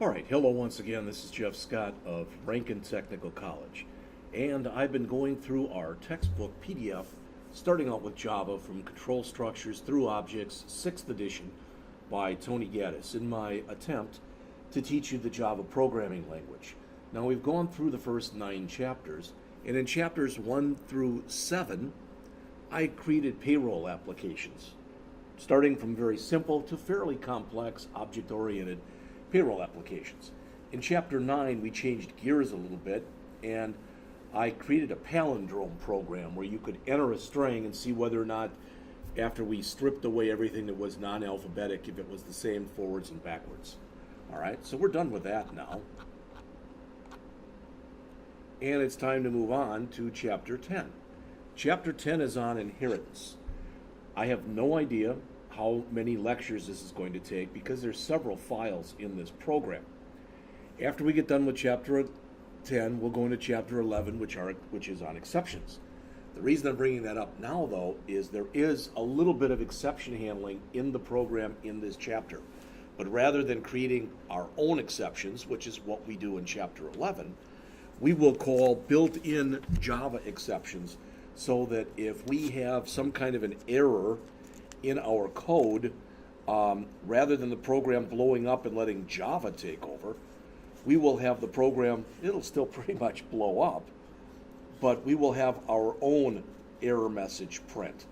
All right, hello once again. This is Jeff Scott of Rankin Technical College, and I've been going through our textbook PDF, starting out with Java from Control Structures through Objects, 6th edition by Tony Gaddis, in my attempt to teach you the Java programming language. Now, we've gone through the first 9 chapters, and in chapters 1 through 7, I created payroll applications, starting from very simple to fairly complex object-oriented payroll applications. In Chapter 9, we changed gears a little bit, and I created a palindrome program where you could enter a string and see whether or not, after we stripped away everything that was non-alphabetic, if it was the same forwards and backwards. All right, so we're done with that now. And it's time to move on to Chapter 10. Chapter 10 is on inheritance. I have no idea how many lectures this is going to take because there's several files in this program. After we get done with Chapter 10, we'll go into Chapter 11, which is on exceptions. The reason I'm bringing that up now, though, is there is a little bit of exception handling in the program in this chapter. But rather than creating our own exceptions, which is what we do in Chapter 11, we will call built-in Java exceptions, so that if we have some kind of an error in our code, rather than the program blowing up and letting Java take over, we will have the program, it'll still pretty much blow up, but we will have our own error message print.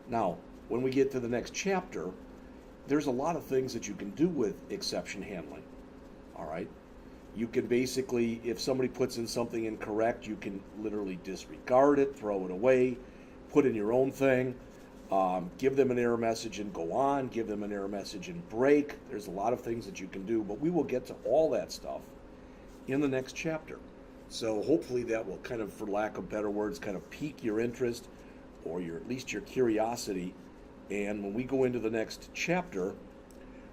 Now, when we get to the next chapter, there's a lot of things that you can do with exception handling, all right? You can basically, if somebody puts in something incorrect, you can literally disregard it, throw it away, put in your own thing, give them an error message and go on, give them an error message and break. There's a lot of things that you can do, but we will get to all that stuff in the next chapter. So hopefully that will kind of, for lack of better words, kind of pique your interest or at least your curiosity. And when we go into the next chapter,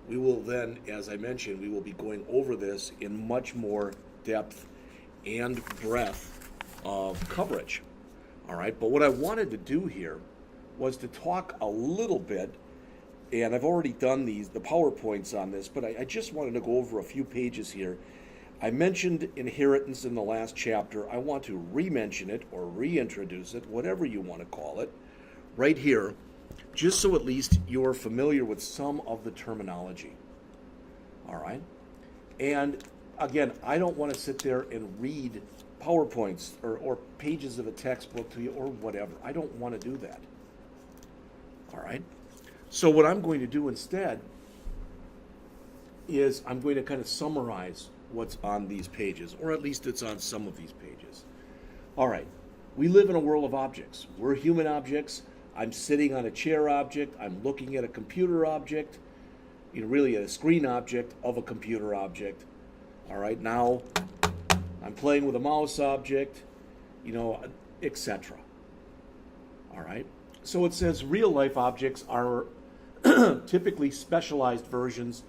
we will then, as I mentioned, we will be going over this in much more depth and breadth of coverage. All right, but what I wanted to do here was to talk a little bit, and I've already done the PowerPoints on this, but I just wanted to go over a few pages here. I mentioned inheritance in the last chapter. I want to re-mention it or reintroduce it, whatever you want to call it, right here, just so at least you're familiar with some of the terminology. All right? And again, I don't want to sit there and read PowerPoints or pages of a textbook to you or whatever. I don't want to do that. All right? So what I'm going to do instead is I'm going to kind of summarize what's on these pages, or at least it's on some of these pages. All right. We live in a world of objects. We're human objects. I'm sitting on a chair object. I'm looking at a computer object, really a screen object of a computer object. All right, now I'm playing with a mouse object, etc. All right, so it says real life objects are typically specialized versions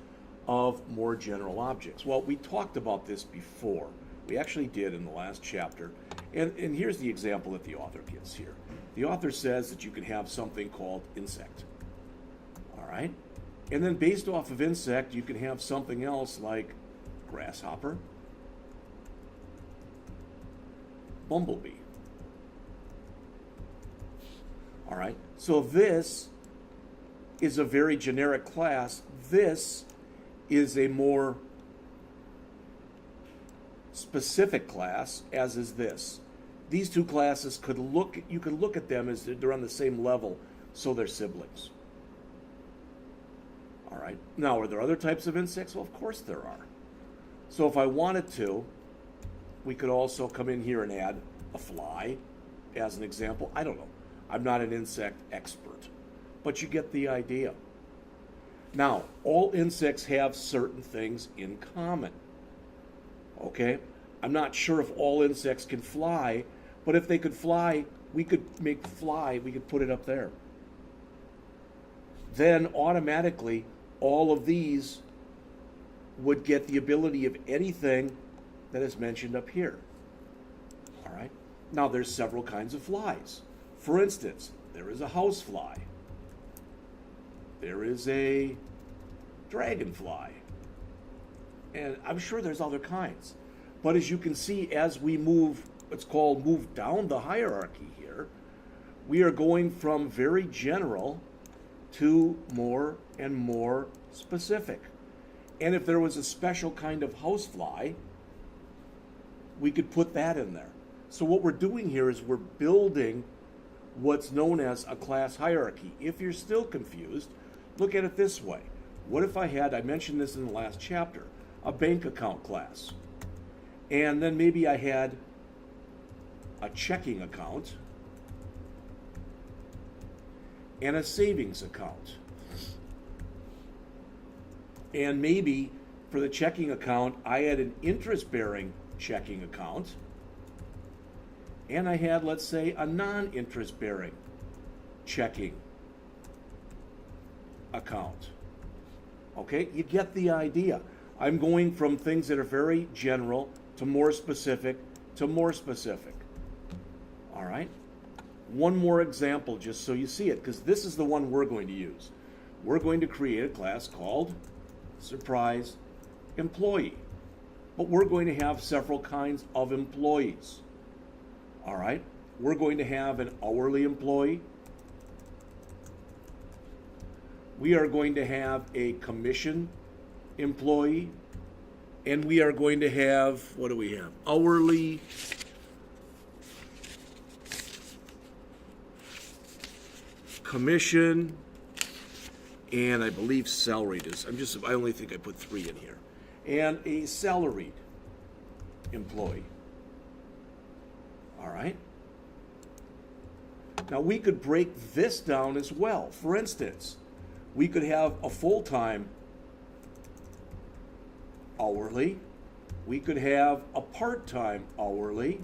of more general objects. Well, we talked about this before. We actually did in the last chapter. And here's the example that the author gives here. The author says that you can have something called insect. All right? And then based off of insect, you can have something else like grasshopper, bumblebee. All right? So this is a very generic class. This is a more specific class, as is this. These two classes you could look at them as they're on the same level, so they're siblings. All right. Now, are there other types of insects? Well, of course there are. So if I wanted to, we could also come in here and add a fly as an example. I don't know. I'm not an insect expert, but you get the idea. Now, all insects have certain things in common. Okay? I'm not sure if all insects can fly, but if they could fly, we could put it up there. Then automatically, all of these would get the ability of anything that is mentioned up here. All right? Now, there's several kinds of flies. For instance, there is a housefly. There is a dragonfly. And I'm sure there's other kinds. But as you can see, as we move, what's called move down the hierarchy here, we are going from very general to more and more specific. And if there was a special kind of housefly, we could put that in there. So what we're doing here is we're building what's known as a class hierarchy. If you're still confused, look at it this way. What if I mentioned this in the last chapter, a bank account class. And then maybe I had a checking account and a savings account. And maybe for the checking account, I had an interest-bearing checking account, and I had, let's say, a non-interest-bearing checking account. Okay, you get the idea. I'm going from things that are very general to more specific to more specific. All right? One more example just so you see it, because this is the one we're going to use. We're going to create a class called Surprise Employee. But we're going to have several kinds of employees. All right? We're going to have an hourly employee. We are going to have a commission employee. And we are going to have, what do we have? Hourly commission, and I believe salaried is, I only think I put 3 in here. And a salaried employee. All right? Now we could break this down as well. For instance, we could have a full-time hourly. We could have a part-time hourly.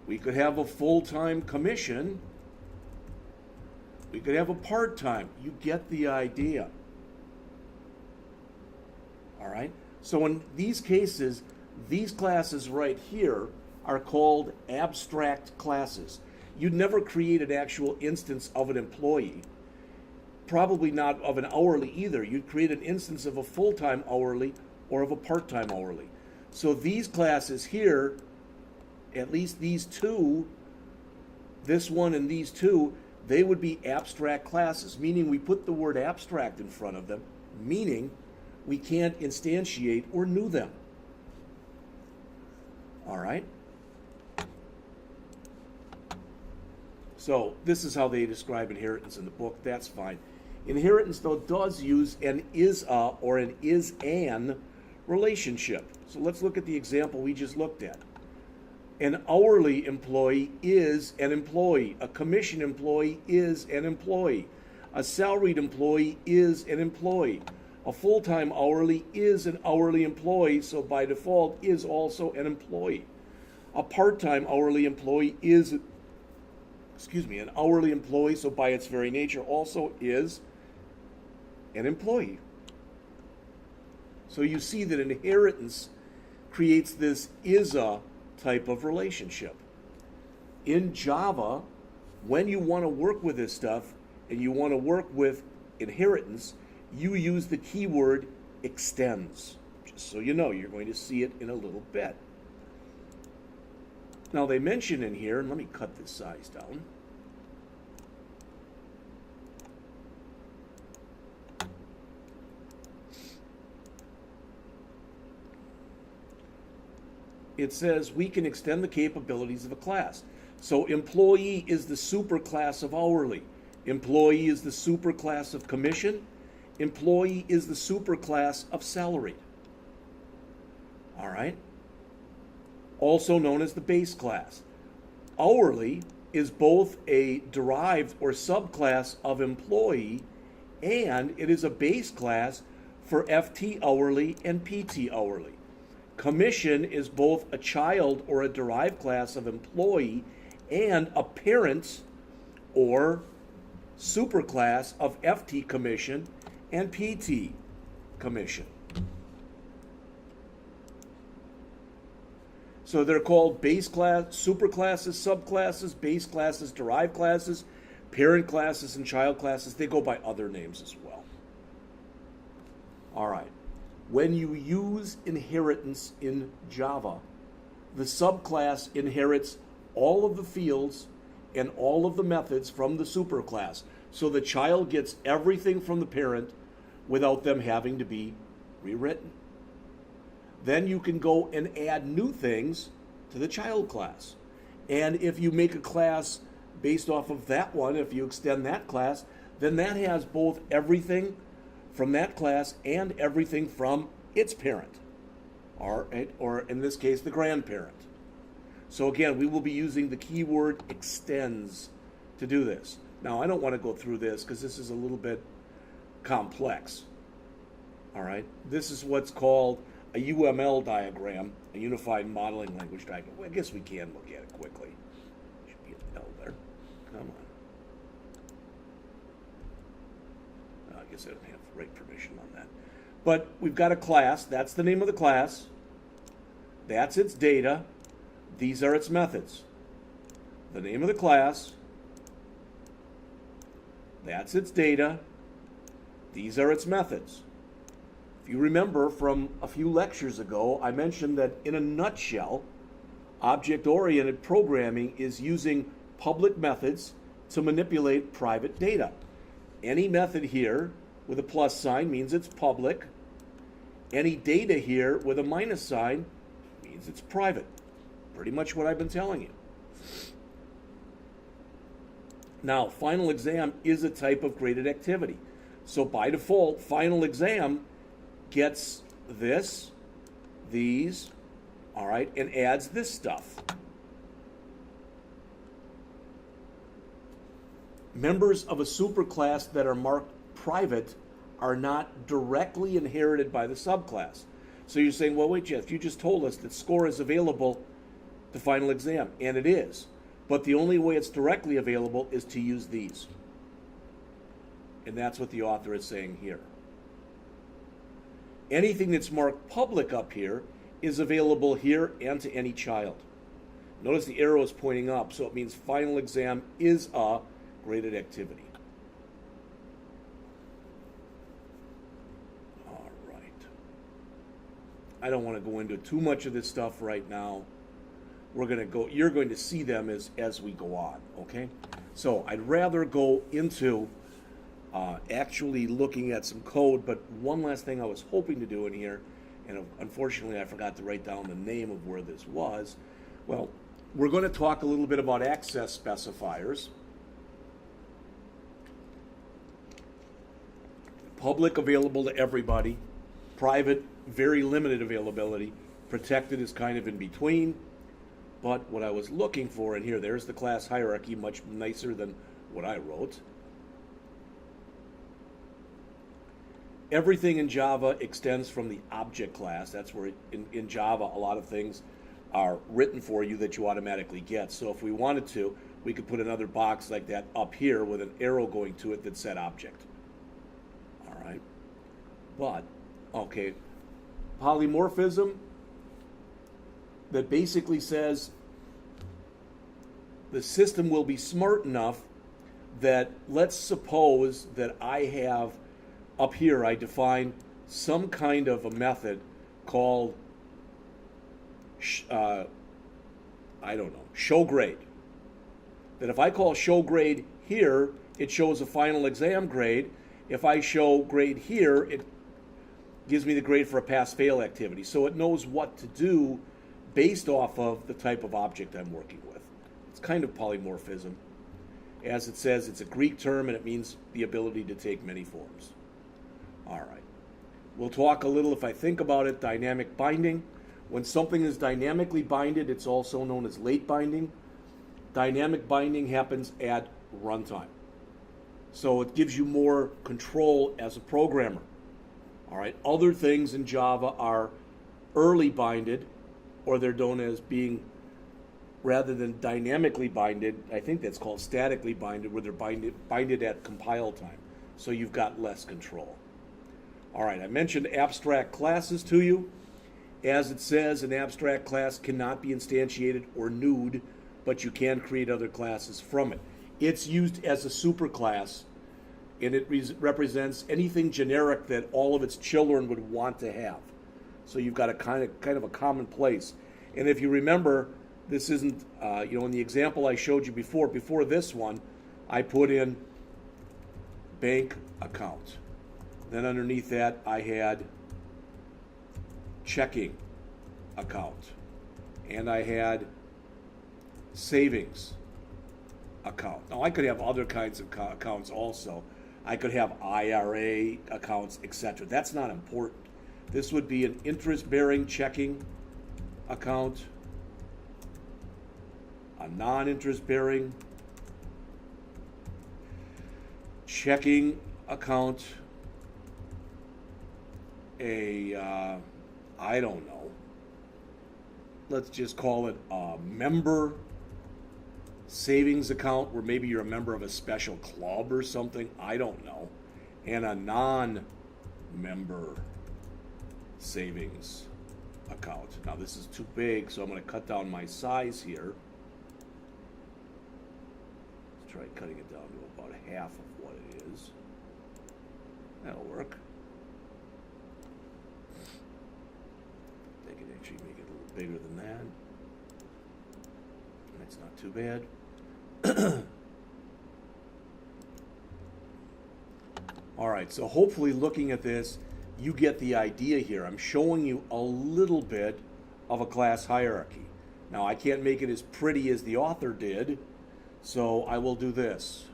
We could have a full-time commission. We could have a part-time. You get the idea. All right? So in these cases, these classes right here are called abstract classes. You'd never create an actual instance of an employee. Probably not of an hourly either. You'd create an instance of a full-time hourly or of a part-time hourly. So these classes here, at least these two, this one and these two, they would be abstract classes, meaning we put the word abstract in front of them, meaning we can't instantiate or new them. All right? So this is how they describe inheritance in the book. That's fine. Inheritance, though, does use an is-a or an is-an relationship. So let's look at the example we just looked at. An hourly employee is an employee. A commission employee is an employee. A salaried employee is an employee. A full-time hourly is an hourly employee, so by default is also an employee. A part-time hourly employee is, an hourly employee, so by its very nature also is an employee. So you see that inheritance creates this is-a type of relationship. In Java, when you want to work with this stuff and you want to work with inheritance, you use the keyword extends. Just so you know, you're going to see it in a little bit. Now they mention in here, and let me cut this size down. It says we can extend the capabilities of a class. So employee is the superclass of hourly. Employee is the superclass of commission. Employee is the superclass of salaried. All right? Also known as the base class. Hourly is both a derived or subclass of employee, and it is a base class for FT hourly and PT hourly. Commission is both a child or a derived class of employee and a parent or superclass of FT commission and PT commission. So they're called base class, superclasses, subclasses, base classes, derived classes, parent classes, and child classes. They go by other names as well. All right. When you use inheritance in Java, the subclass inherits all of the fields and all of the methods from the superclass. So the child gets everything from the parent without them having to be rewritten. Then you can go and add new things to the child class. And if you make a class based off of that one, if you extend that class, then that has both everything from that class and everything from its parent, or in this case, the grandparent. So again, we will be using the keyword extends to do this. Now, I don't want to go through this because this is a little bit complex. All right, this is what's called a UML diagram, a Unified Modeling Language diagram. Well, I guess we can look at it quickly. Should be an L there. Come on. I guess I don't have the right permission on that. But we've got a class. That's the name of the class. That's its data. These are its methods. The name of the class. That's its data. These are its methods. If you remember from a few lectures ago, I mentioned that in a nutshell, object-oriented programming is using public methods to manipulate private data. Any method here with a plus sign means it's public. Any data here with a minus sign means it's private. Pretty much what I've been telling you. Now, final exam is a type of graded activity. So by default, final exam gets this, these, all right, and adds this stuff. Members of a superclass that are marked private are not directly inherited by the subclass. So you're saying, well, wait, Jeff, you just told us that score is available to final exam, and it is. But the only way it's directly available is to use these. And that's what the author is saying here. Anything that's marked public up here is available here and to any child. Notice the arrow is pointing up, so it means final exam is a graded activity. All right. I don't want to go into too much of this stuff right now. You're going to see them as we go on, okay? So I'd rather go into actually looking at some code, but one last thing I was hoping to do in here, and unfortunately I forgot to write down the name of where this was. Well, we're going to talk a little bit about access specifiers. Public, available to everybody. Private, very limited availability. Protected is kind of in between. But what I was looking for in here, there's the class hierarchy, much nicer than what I wrote. Everything in Java extends from the object class. That's where in Java a lot of things are written for you that you automatically get. So if we wanted to, we could put another box like that up here with an arrow going to it that said object. All right. But, okay, polymorphism that basically says the system will be smart enough that, let's suppose that I have up here, I define some kind of a method called, I don't know, show grade. That if I call show grade here, it shows a final exam grade. If I show grade here, it gives me the grade for a pass-fail activity. So it knows what to do based off of the type of object I'm working with. It's kind of polymorphism. As it says, it's a Greek term and it means the ability to take many forms. All right. We'll talk a little, if I think about it, dynamic binding. When something is dynamically binded, it's also known as late binding. Dynamic binding happens at runtime. So it gives you more control as a programmer. All right. Other things in Java are early binded, or they're known as being, rather than dynamically binded, I think that's called statically binded, where they're binded at compile time. So you've got less control. All right, I mentioned abstract classes to you. As it says, an abstract class cannot be instantiated or nude, but you can create other classes from it. It's used as a superclass and it represents anything generic that all of its children would want to have. So you've got a kind of a common place. And if you remember, this isn't, in the example I showed you before this one, I put in bank account. Then underneath that, I had checking account. And I had savings account. Now, I could have other kinds of accounts also. I could have IRA accounts, etc. That's not important. This would be an interest-bearing checking account, a non-interest-bearing checking account, I don't know, let's just call it a member savings account, where maybe you're a member of a special club or something, I don't know, and a non-member savings account. Now this is too big, so I'm going to cut down my size here. Let's try cutting it down to about half of what it is. That'll work. I can actually make it a little bigger than that. That's not too bad. All right, so hopefully looking at this, you get the idea here. I'm showing you a little bit of a class hierarchy. Now, I can't make it as pretty as the author did, so I will do this.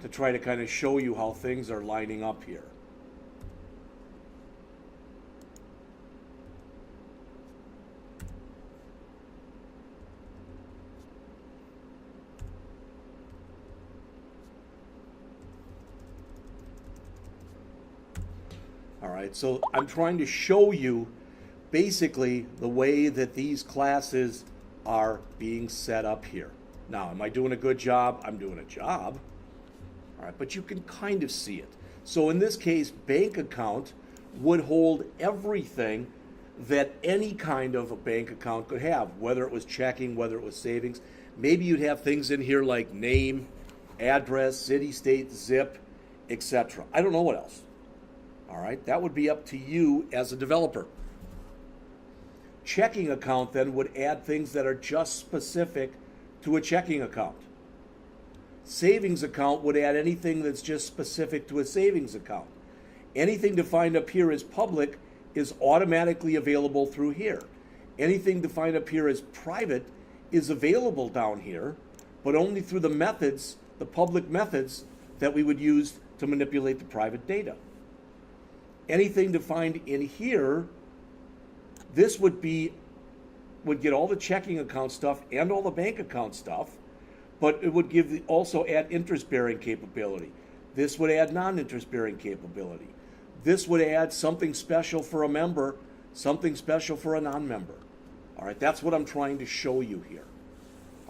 To try to kind of show you how things are lining up here. All right, so I'm trying to show you basically the way that these classes are being set up here. Now, am I doing a good job? I'm doing a job. All right, but you can kind of see it. So in this case, bank account would hold everything that any kind of a bank account could have, whether it was checking, whether it was savings. Maybe you'd have things in here like name, address, city, state, zip, etc. I don't know what else. All right, that would be up to you as a developer. Checking account then would add things that are just specific to a checking account. Savings account would add anything that's just specific to a savings account. Anything defined up here as public is automatically available through here. Anything defined up here as private is available down here, but only through the methods, the public methods that we would use to manipulate the private data. Anything defined in here, this would get all the checking account stuff and all the bank account stuff, but it would also add interest-bearing capability. This would add non-interest-bearing capability. This would add something special for a member, something special for a non-member. All right, that's what I'm trying to show you here.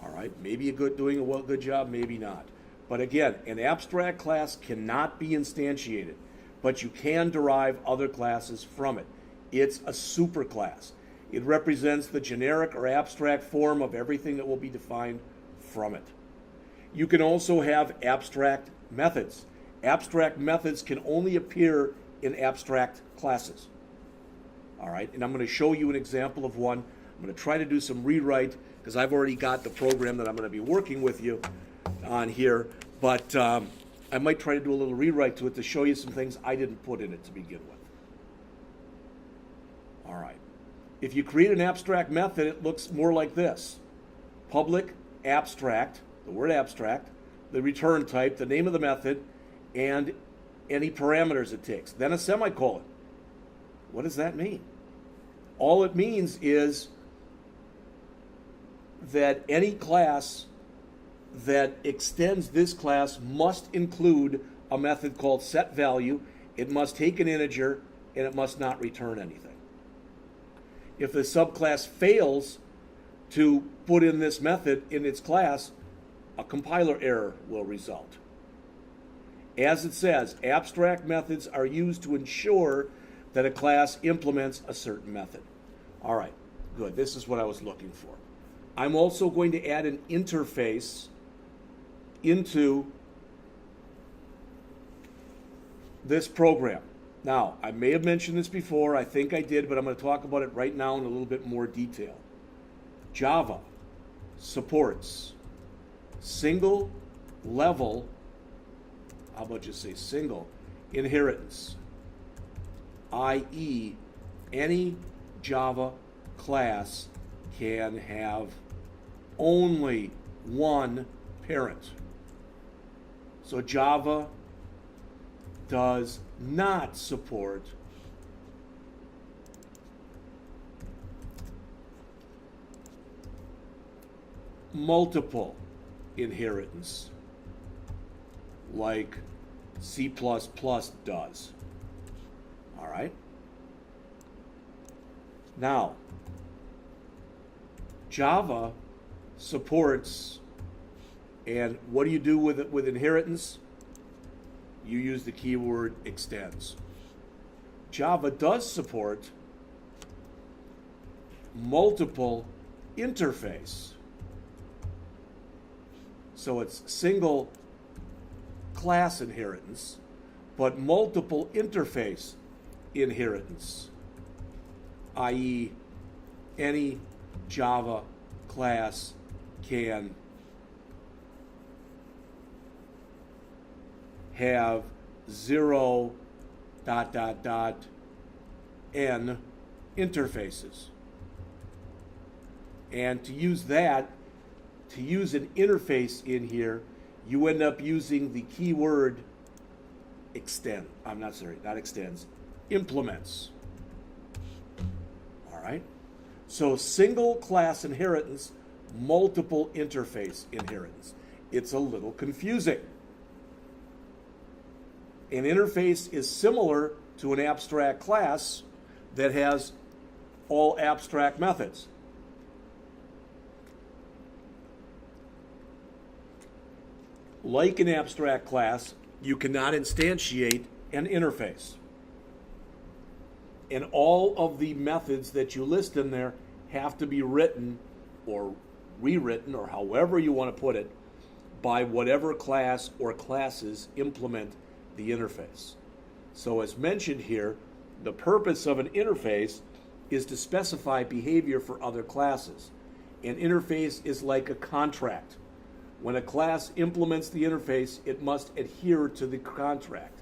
All right, maybe you're doing a good job, maybe not. But again, an abstract class cannot be instantiated, but you can derive other classes from it. It's a superclass. It represents the generic or abstract form of everything that will be defined from it. You can also have abstract methods. Abstract methods can only appear in abstract classes. All right, and I'm going to show you an example of one. I'm going to try to do some rewrite because I've already got the program that I'm going to be working with you on here, but I might try to do a little rewrite to it to show you some things I didn't put in it to begin with. All right. If you create an abstract method, it looks more like this. Public, abstract, the word abstract, the return type, the name of the method, and any parameters it takes. Then a semicolon. What does that mean? All it means is that any class that extends this class must include a method called setValue. It must take an integer, and it must not return anything. If the subclass fails to put in this method in its class, a compiler error will result. As it says, abstract methods are used to ensure that a class implements a certain method. All right, good. This is what I was looking for. I'm also going to add an interface into this program. Now, I may have mentioned this before, I think I did, but I'm going to talk about it right now in a little bit more detail. Java supports single level, how about just say single, inheritance, i.e., any Java class can have only one parent. So Java does not support multiple inheritance like C++ does. All right? Now, Java supports, and what do you do with it with inheritance? You use the keyword extends. Java does support multiple interface. So it's single class inheritance, but multiple interface inheritance, i.e., any Java class can have 0 ... n interfaces. And to use that, to use an interface in here, you end up using the keyword extend. Not extends, implements. All right? So single class inheritance, multiple interface inheritance. It's a little confusing. An interface is similar to an abstract class that has all abstract methods. Like an abstract class, you cannot instantiate an interface. And all of the methods that you list in there have to be written or rewritten, or however you want to put it, by whatever class or classes implement the interface. So as mentioned here, the purpose of an interface is to specify behavior for other classes. An interface is like a contract. When a class implements the interface, it must adhere to the contract.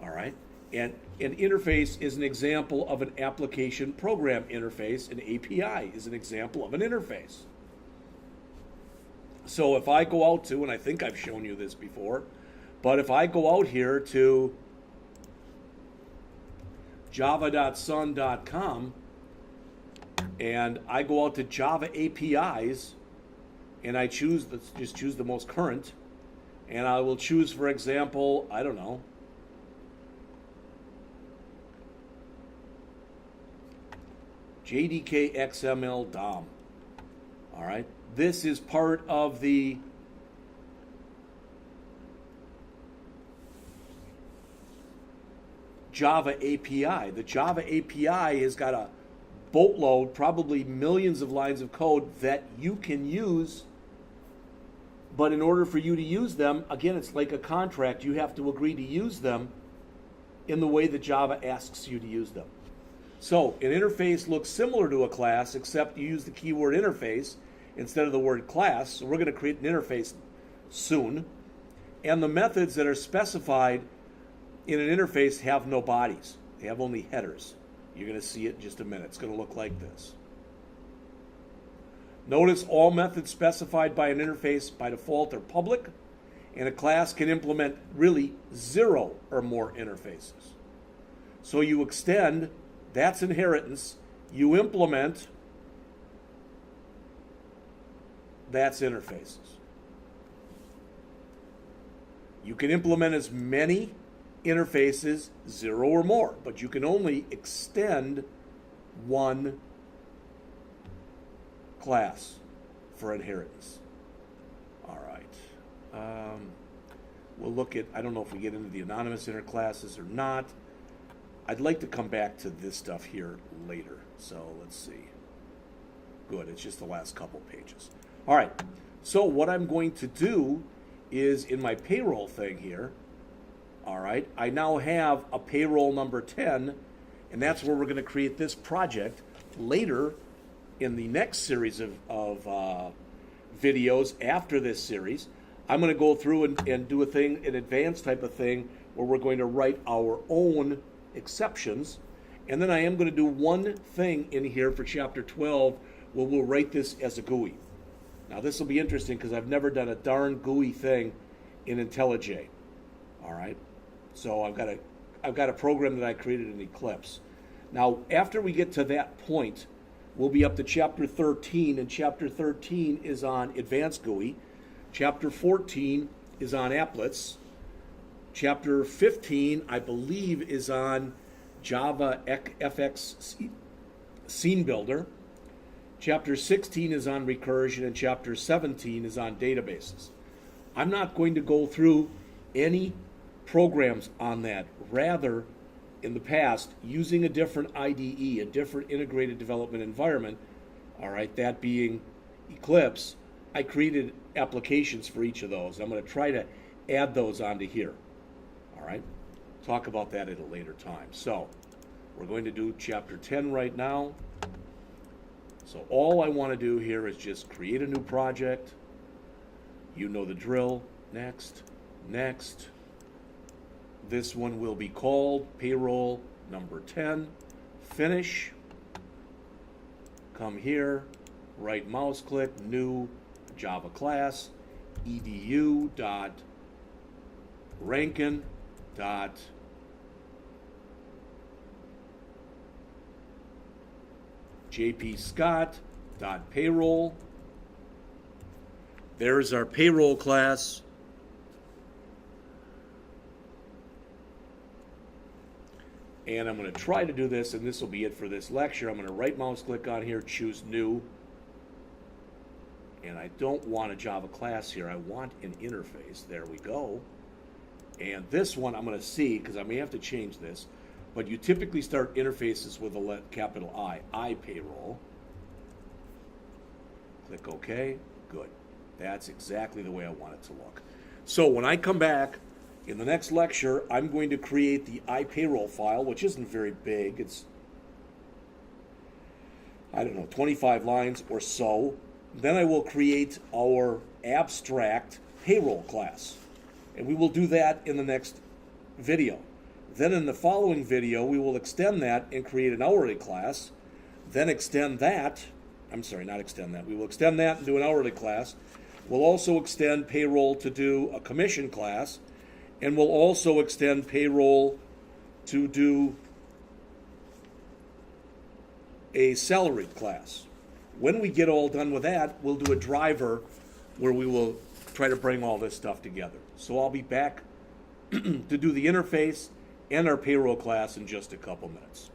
All right? And an interface is an example of an application program interface. An API is an example of an interface. So if I go out to, and I think I've shown you this before, but if I go out here to java.sun.com and I go out to Java APIs and I choose, let's just choose the most current, and I will choose, for example, I don't know, JDK XML DOM. All right, this is part of the Java API. The Java API has got a boatload, probably millions of lines of code that you can use, but in order for you to use them, again, it's like a contract. You have to agree to use them in the way that Java asks you to use them. So an interface looks similar to a class, except you use the keyword interface instead of the word class. So we're going to create an interface soon. And the methods that are specified in an interface have no bodies. They have only headers. You're going to see it in just a minute. It's going to look like this. Notice all methods specified by an interface by default are public, and a class can implement really 0 or more interfaces. So you extend, that's inheritance. You implement, that's interfaces. You can implement as many interfaces, 0 or more, but you can only extend one class for inheritance. All right. We'll look at, I don't know if we get into the anonymous interclasses or not. I'd like to come back to this stuff here later. So let's see. Good, it's just the last couple pages. All right, so what I'm going to do is in my payroll thing here, all right, I now have a payroll number 10, and that's where we're going to create this project. Later in the next series of videos after this series, I'm going to go through and do a thing, an advanced type of thing, where we're going to write our own exceptions. And then I am going to do one thing in here for Chapter 12 where we'll write this as a GUI. Now this will be interesting because I've never done a darn GUI thing in IntelliJ. All right, so I've got a program that I created in Eclipse. Now after we get to that point, we'll be up to Chapter 13, and Chapter 13 is on Advanced GUI. Chapter 14 is on applets. Chapter 15, I believe, is on Java FX Scene Builder. Chapter 16 is on recursion, and Chapter 17 is on databases. I'm not going to go through any programs on that. Rather, in the past, using a different IDE, a different integrated development environment, all right, that being Eclipse, I created applications for each of those. I'm going to try to add those onto here. All right, talk about that at a later time. So we're going to do Chapter 10 right now. So all I want to do here is just create a new project. You know the drill. Next, next. This one will be called payroll number 10. Finish. Come here, right mouse click, new Java class, edu.rankin.jpscott.payroll. There's our payroll class. And I'm going to try to do this, and this will be it for this lecture. I'm going to right mouse click on here, choose new. And I don't want a Java class here. I want an interface. There we go. And this one I'm going to see, because I may have to change this. But you typically start interfaces with a capital I payroll. Click OK. Good. That's exactly the way I want it to look. So when I come back in the next lecture, I'm going to create the iPayroll file, which isn't very big. It's, I don't know, 25 lines or so. Then I will create our abstract payroll class. And we will do that in the next video. Then in the following video, we will extend that and create an hourly class. Then extend that, I'm sorry, not extend that. We will extend that and do an hourly class. We'll also extend payroll to do a commission class. And we'll also extend payroll to do a salaried class. When we get all done with that, we'll do a driver where we will try to bring all this stuff together. So I'll be back to do the interface and our payroll class in just a couple minutes.